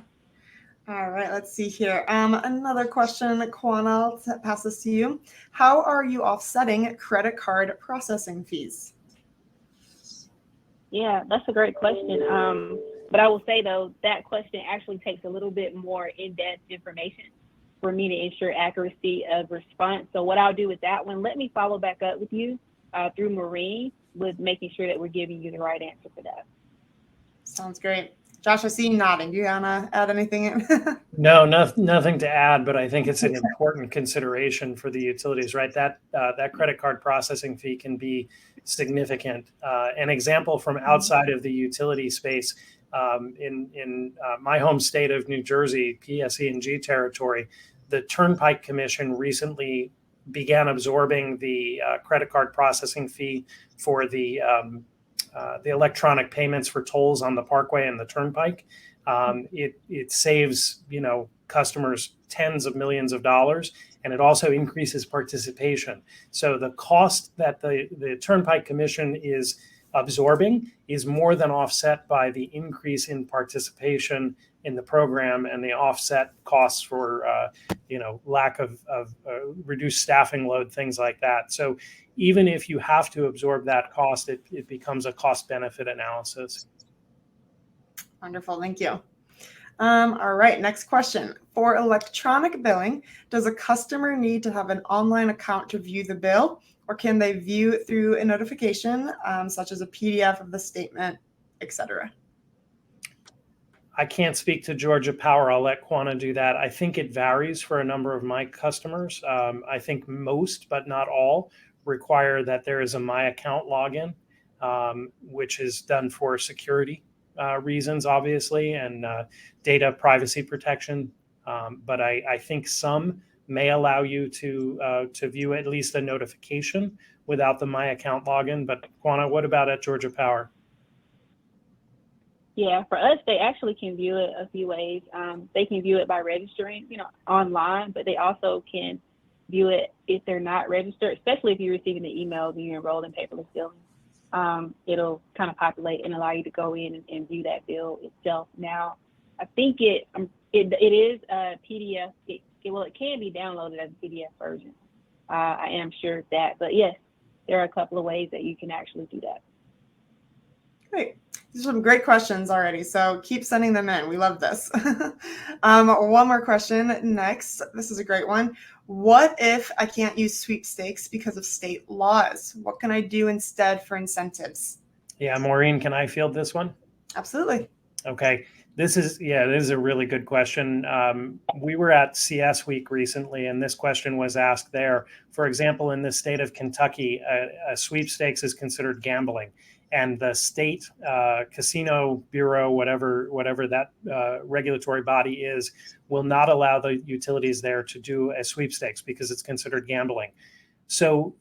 All right, let's see here. Another question, Qwana, I'll pass this to you. How are you offsetting credit card processing fees? Yeah, that's a great question. But I will say, though, that question actually takes a little bit more in-depth information for me to ensure accuracy of response. So what I'll do with that one, let me follow back up with you through Maureen with making sure that we're giving you the right answer for that. Sounds great. Josh, I see you nodding. Do you want to add anything in? No, nothing to add, but I think it's an important consideration for the utilities, right? That credit card processing fee can be significant. An example from outside of the utility space, in my home state of New Jersey, PSE&G territory, the Turnpike Commission recently began absorbing the credit card processing fee for the electronic payments for tolls on the Parkway and the Turnpike. It saves customers tens of millions of dollars, and it also increases participation. So the cost that the Turnpike Commission is absorbing is more than offset by the increase in participation in the program and the offset costs for lack of reduced staffing load, things like that. So even if you have to absorb that cost, it becomes a cost benefit analysis. Wonderful, thank you. All right, next question. For electronic billing, does a customer need to have an online account to view the bill, or can they view it through a notification, such as a PDF of the statement, etc.? I can't speak to Georgia Power. I'll let Qwana do that. I think it varies for a number of my customers. I think most, but not all, require that there is a My Account login, which is done for security reasons, obviously, and data privacy protection. But I think some may allow you to view at least a notification without the My Account login. But Qwana, what about at Georgia Power? Yeah, for us, they actually can view it a few ways. They can view it by registering, online, but they also can view it if they're not registered, especially if you're receiving the emails and you're enrolled in paperless billing. It'll kind of populate and allow you to go in and view that bill itself. Now, I think it is a PDF. It can be downloaded as a PDF version. I am sure of that. But yes, there are a couple of ways that you can actually do that. Great. These are some great questions already, so keep sending them in. We love this. One more question next. This is a great one. What if I can't use sweepstakes because of state laws? What can I do instead for incentives? Yeah, Maureen, can I field this one? Absolutely. Okay. This is a really good question. We were at CS Week recently, and this question was asked there. For example, in the state of Kentucky, a sweepstakes is considered gambling. And the state casino bureau, whatever that regulatory body is, will not allow the utilities there to do a sweepstakes because it's considered gambling. So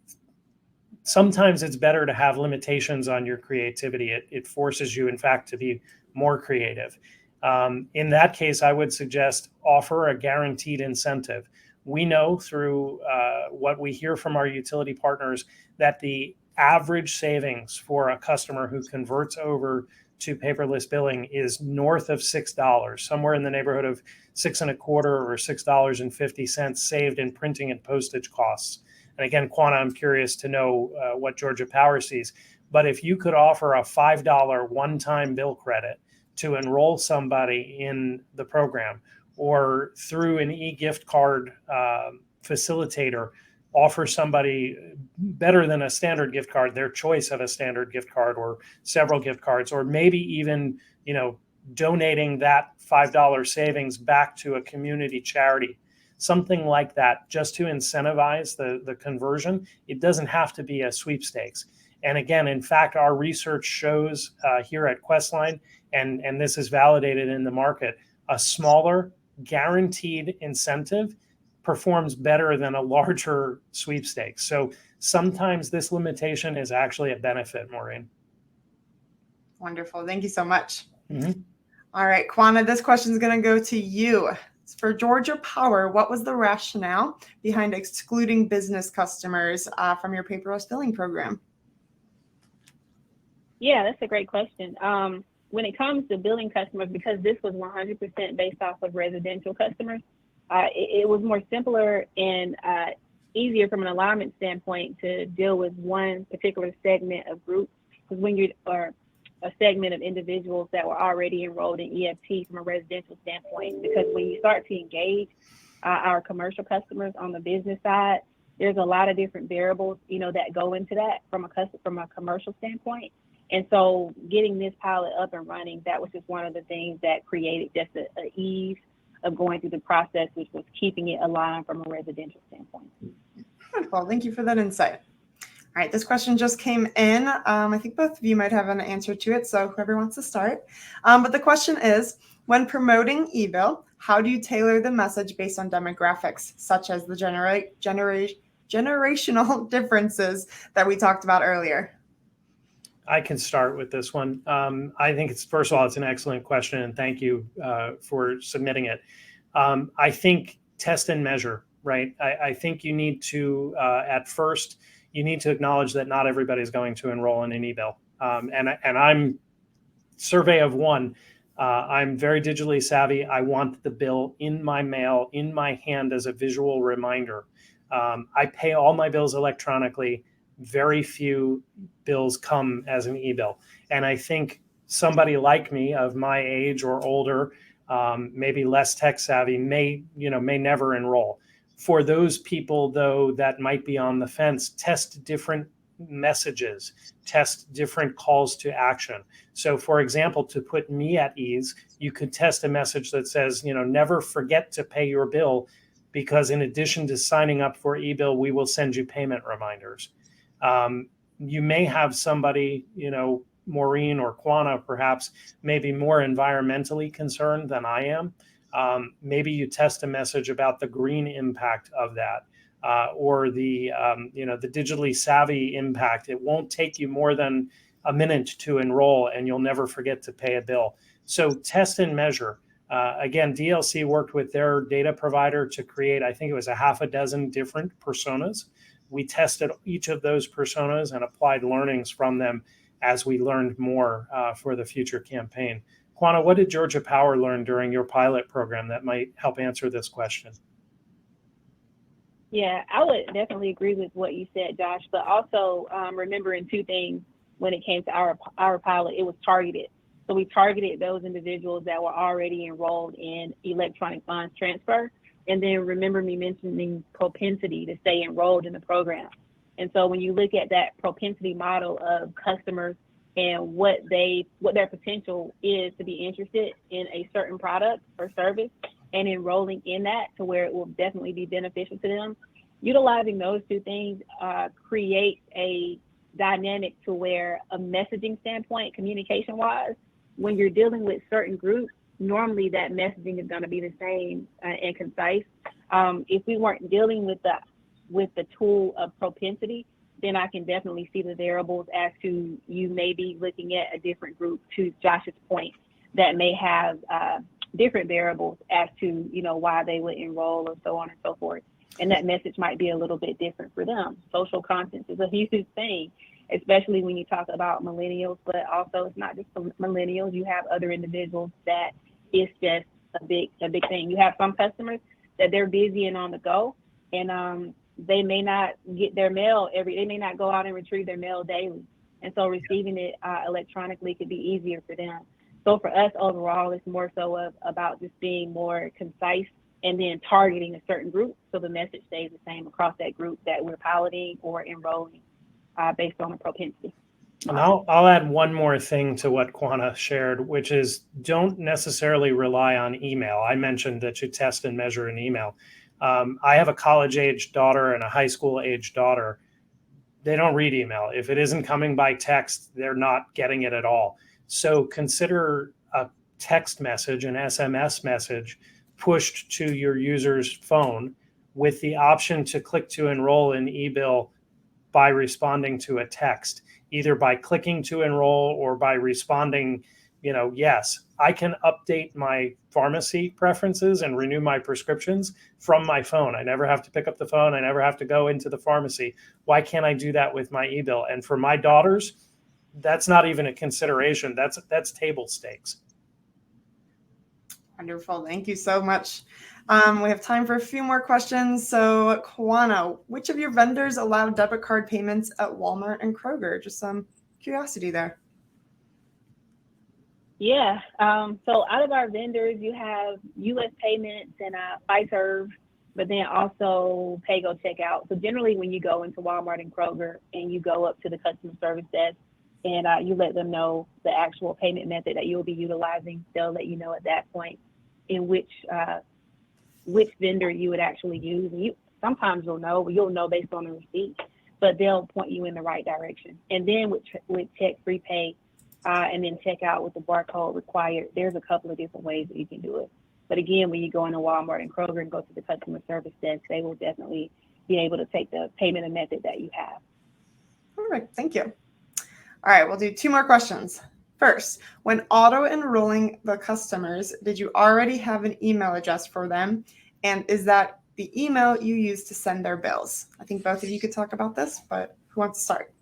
sometimes it's better to have limitations on your creativity. It forces you, in fact, to be more creative. In that case, I would suggest offer a guaranteed incentive. We know through what we hear from our utility partners that the average savings for a customer who converts over to paperless billing is north of $6, somewhere in the neighborhood of $6.25 or $6.50 saved in printing and postage costs. And again, Qwana, I'm curious to know what Georgia Power sees. But if you could offer a $5 one-time bill credit to enroll somebody in the program, or through an e-gift card facilitator, offer somebody better than a standard gift card, their choice of a standard gift card or several gift cards, or maybe even, donating that $5 savings back to a community charity, something like that, just to incentivize the conversion. It doesn't have to be a sweepstakes. And again, in fact, our research shows here at Questline, and this is validated in the market, a smaller guaranteed incentive performs better than a larger sweepstakes. So sometimes this limitation is actually a benefit, Maureen. Wonderful. Thank you so much. Mm-hmm. All right, Qwana, this question is going to go to you. For Georgia Power, what was the rationale behind excluding business customers from your paperless billing program? Yeah, that's a great question. When it comes to billing customers, because this was 100% based off of residential customers, it was more simpler and easier from an alignment standpoint to deal with one particular segment of groups. Because when you're a segment of individuals that were already enrolled in EFT from a residential standpoint, because when you start to engage our commercial customers on the business side, there's a lot of different variables, that go into that from a commercial standpoint. And so getting this pilot up and running, that was just one of the things that created just an ease of going through the process, which was keeping it aligned from a residential standpoint. Wonderful. Thank you for that insight. All right, this question just came in. I think both of you might have an answer to it, so whoever wants to start. But the question is, when promoting eBill, how do you tailor the message based on demographics, such as the generational differences that we talked about earlier? I can start with this one. I think first of all, it's an excellent question, and thank you for submitting it. I think test and measure, right? I think you need to, at first, you need to acknowledge that not everybody's going to enroll in an eBill. And I'm survey of one. I'm very digitally savvy. I want the bill in my mail, in my hand as a visual reminder. I pay all my bills electronically. Very few bills come as an e-bill. And I think somebody like me of my age or older, maybe less tech savvy, may never enroll. For those people, though, that might be on the fence, test different messages, test different calls to action. So, for example, to put me at ease, you could test a message that says, never forget to pay your bill, because in addition to signing up for e-bill, we will send you payment reminders. You may have somebody, Maureen or Qwana perhaps, maybe more environmentally concerned than I am. Maybe you test a message about the green impact of that, or the digitally savvy impact. It won't take you more than a minute to enroll, and you'll never forget to pay a bill. So test and measure. Again, DLC worked with their data provider to create, I think it was a half a dozen different personas. We tested each of those personas and applied learnings from them as we learned more for the future campaign. Qwana, what did Georgia Power learn during your pilot program that might help answer this question? Yeah, I would definitely agree with what you said, Josh, but also remembering two things when it came to our pilot. It was targeted. So we targeted those individuals that were already enrolled in electronic funds transfer. And then remember me mentioning propensity to stay enrolled in the program. And so when you look at that propensity model of customers and what their potential is to be interested in a certain product or service and enrolling in that to where it will definitely be beneficial to them, utilizing those two things creates a dynamic to where a messaging standpoint, communication-wise, when you're dealing with certain groups, normally that messaging is going to be the same and concise. If we weren't dealing with the tool of propensity, then I can definitely see the variables as to you may be looking at a different group, to Josh's point, that may have different variables as to why they would enroll or so on and so forth. And that message might be a little bit different for them. Social content is a huge thing. especially when you talk about millennials, but also it's not just for millennials. You have other individuals that it's just a big thing. You have some customers that they're busy and on the go, and they may not get their mail they may not go out and retrieve their mail daily. And so receiving it electronically could be easier for them. So for us overall, it's more so about just being more concise and then targeting a certain group so the message stays the same across that group that we're piloting or enrolling based on a propensity. And I'll add one more thing to what Qwana shared, which is don't necessarily rely on email. I mentioned that you test and measure an email. I have a college-age daughter and a high school-age daughter. They don't read email. If it isn't coming by text, they're not getting it at all. So consider a text message, an SMS message, pushed to your user's phone with the option to click to enroll in eBill by responding to a text, either by clicking to enroll or by responding, yes, I can update my pharmacy preferences and renew my prescriptions from my phone. I never have to pick up the phone. I never have to go into the pharmacy. Why can't I do that with my eBill? And for my daughters, that's not even a consideration. That's table stakes. Wonderful. Thank you so much. We have time for a few more questions. So, Qwana, which of your vendors allow debit card payments at Walmart and Kroger? Just some curiosity there. Yeah. So out of our vendors, you have U.S. Payments and Fiserv, but then also Pay-Go Checkout. So generally, when you go into Walmart and Kroger and you go up to the customer service desk and you let them know the actual payment method that you'll be utilizing, they'll let you know at that point in which vendor you would actually use. And sometimes you'll know based on the receipt, but they'll point you in the right direction. And then with check prepaid and then check out with the barcode required, there's a couple of different ways that you can do it. But again, when you go into Walmart and Kroger and go to the customer service desk, they will definitely be able to take the payment method that you have. Perfect. Thank you. All right, we'll do 2 more questions. First, when auto-enrolling the customers, did you already have an email address for them? And is that the email you use to send their bills? I think both of you could talk about this, but who wants to start?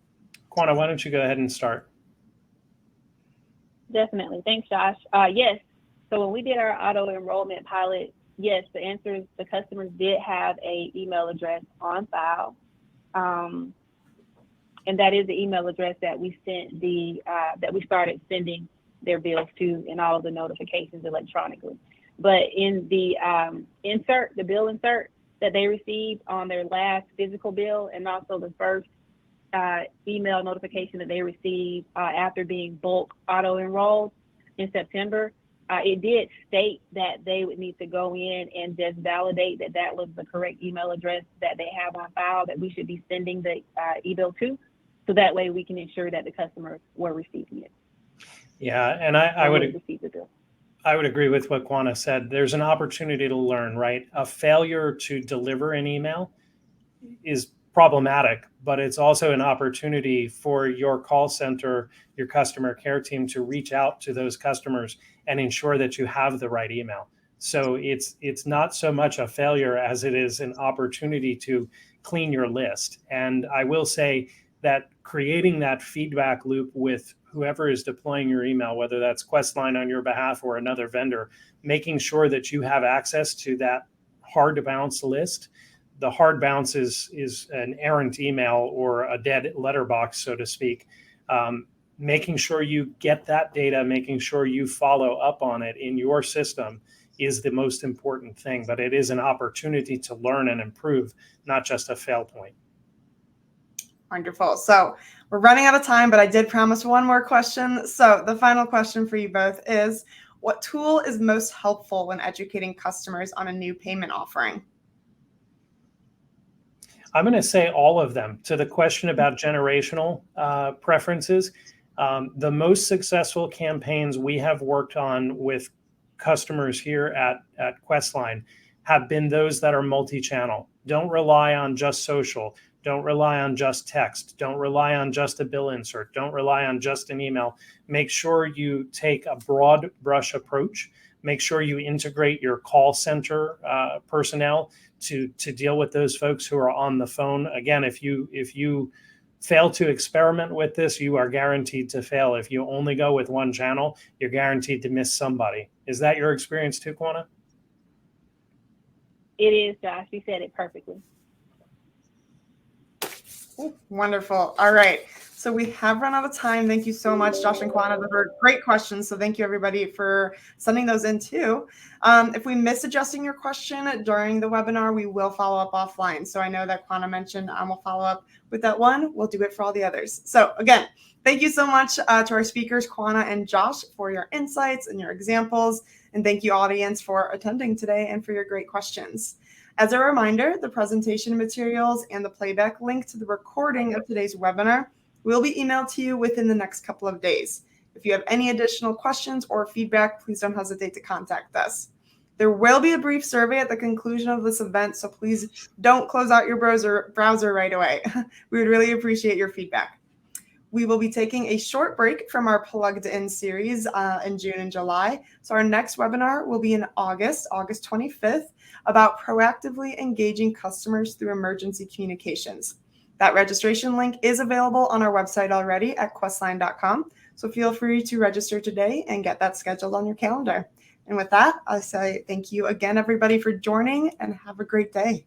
Qwana, why don't you go ahead and start? Definitely. Thanks, Josh. Yes. So when we did our auto-enrollment pilot, yes, the answer is the customers did have an email address on file. And that is the email address that we sent that we started sending their bills to and all of the notifications electronically. But in the bill insert that they received on their last physical bill and also the first email notification that they received after being bulk auto-enrolled in September, it did state that they would need to go in and just validate that that was the correct email address that they have on file that we should be sending the e-bill to. So that way we can ensure that the customers were receiving it. Yeah, and I would agree with what Qwana said. There's an opportunity to learn, right? A failure to deliver an email is problematic, but it's also an opportunity for your call center, your customer care team to reach out to those customers and ensure that you have the right email. So it's not so much a failure as it is an opportunity to clean your list. And I will say that creating that feedback loop with whoever is deploying your email, whether that's Questline on your behalf or another vendor, making sure that you have access to that hard to bounce list. The hard bounce is an errant email or a dead letterbox, so to speak. Making sure you get that data, making sure you follow up on it in your system is the most important thing. But it is an opportunity to learn and improve, not just a fail point. Wonderful. So we're running out of time, but I did promise one more question. So the final question for you both is, what tool is most helpful when educating customers on a new payment offering? I'm going to say all of them. To the question about generational preferences, the most successful campaigns we have worked on with customers here at Questline have been those that are multi-channel. Don't rely on just social. Don't rely on just text. Don't rely on just a bill insert. Don't rely on just an email. Make sure you take a broad brush approach. Make sure you integrate your call center personnel to deal with those folks who are on the phone. Again, if you fail to experiment with this, you are guaranteed to fail. If you only go with one channel, you're guaranteed to miss somebody. Is that your experience too, Qwana? It is, Josh. You said it perfectly. Ooh, wonderful. All right. So we have run out of time. Thank you so much, Josh and Qwana. Those were great questions. So thank you, everybody, for sending those in too. If we miss adjusting your question during the webinar, we will follow up offline. So I know that Qwana mentioned we'll follow up with that one. We'll do it for all the others. So again, thank you so much to our speakers, Qwana and Josh, for your insights and your examples. And thank you, audience, for attending today and for your great questions. As a reminder, the presentation materials and the playback link to the recording of today's webinar will be emailed to you within the next couple of days. If you have any additional questions or feedback, please don't hesitate to contact us. There will be a brief survey at the conclusion of this event, so please don't close out your browser right away. We would really appreciate your feedback. We will be taking a short break from our Plugged In series in June and July. So our next webinar will be in August 25th, about proactively engaging customers through emergency communications. That registration link is available on our website already at questline.com. So feel free to register today and get that scheduled on your calendar. And with that, I say thank you again, everybody, for joining, and have a great day.